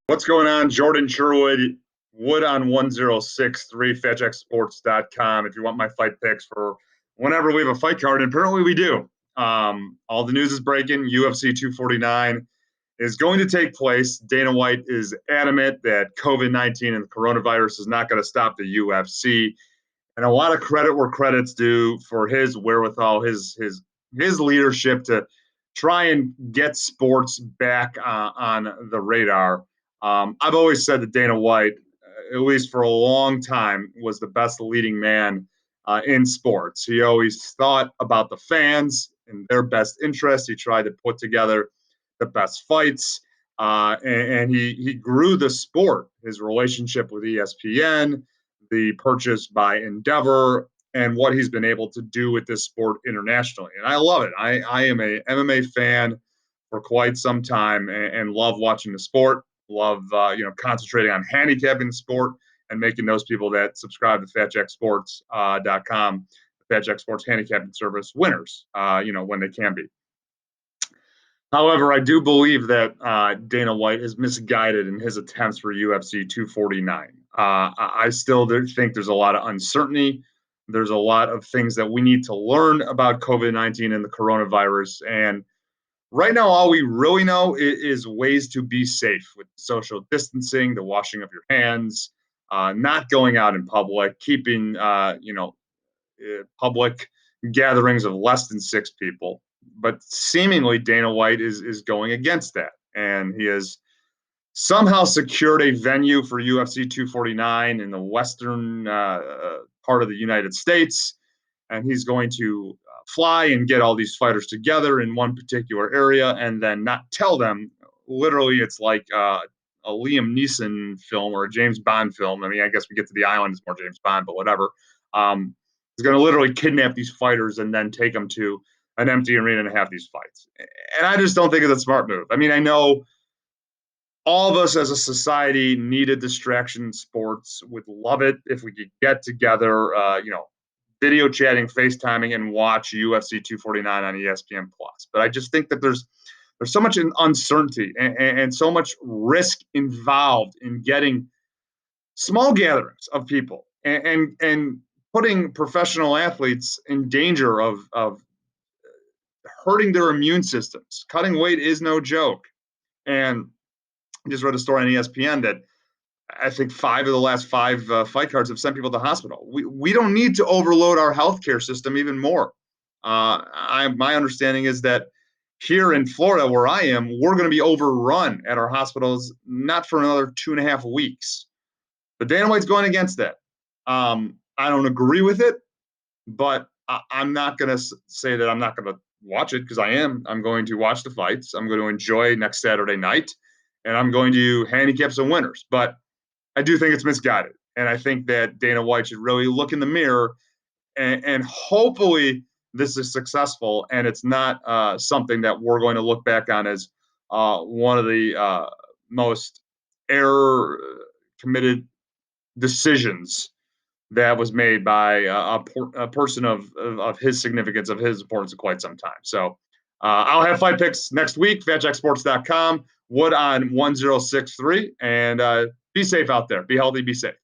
What's going on? Jordan Sherwood, Wood on 1063, FetchXSports.com. If you want my fight picks for whenever we have a fight card, and apparently we do. All the news is breaking. UFC 249 is going to take place. Dana White is adamant that COVID-19 and the coronavirus is not going to stop the UFC. And a lot of credit where credit's due for his wherewithal, his leadership to try and get sports back on the radar. I've always said that Dana White, at least for a long time, was the best leading man in sports. He always thought about the fans and their best interest. He tried to put together the best fights, and he grew the sport. His relationship with ESPN, the purchase by Endeavor, and what he's been able to do with this sport internationally. And I love it. I am a MMA fan for quite some time and love watching the sport. Love concentrating on handicapping the sport and making those people that subscribe to FatJackSports.com, the FatJack Sports handicapping service, winners. When they can be. However, I do believe that Dana White is misguided in his attempts for UFC 249. I still think there's a lot of uncertainty. There's a lot of things that we need to learn about COVID-19 and the coronavirus. And right now, all we really know is ways to be safe with social distancing, the washing of your hands, not going out in public, keeping public gatherings of less than 6 people. But seemingly Dana White is going against that. And he has somehow secured a venue for UFC 249 in the western part of the United States. And he's going to fly and get all these fighters together in one particular area and then not tell them. Literally, it's like a Liam Neeson film or a James Bond film. I mean, I guess we get to the island, it's more James Bond, but whatever. He's going to literally kidnap these fighters and then take them to an empty arena and have these fights. And I just don't think it's a smart move. I mean, I know all of us as a society need a distraction in sports, would love it if we could get together, video chatting, FaceTiming, and watch UFC 249 on ESPN Plus. But I just think that there's so much uncertainty and so much risk involved in getting small gatherings of people and putting professional athletes in danger of hurting their immune systems. Cutting weight is no joke. And I just read a story on ESPN that I think 5 of the last 5 fight cards have sent people to the hospital. We don't need to overload our healthcare system even more. My understanding is that here in Florida, where I am, we're going to be overrun at our hospitals, not for another 2.5 weeks. But Dana White's going against that. I don't agree with it, but I'm not going to say that I'm not going to watch it, because I am. I'm going to watch the fights. I'm going to enjoy next Saturday night, and I'm going to handicap some winners. But I do think it's misguided. And I think that Dana White should really look in the mirror and hopefully this is successful and it's not something that we're going to look back on as one of the most error committed decisions that was made by a person of his significance, of his importance in quite some time. So I'll have fight picks next week, FatJackSports.com, Wood on 1063, and be safe out there. Be healthy, be safe.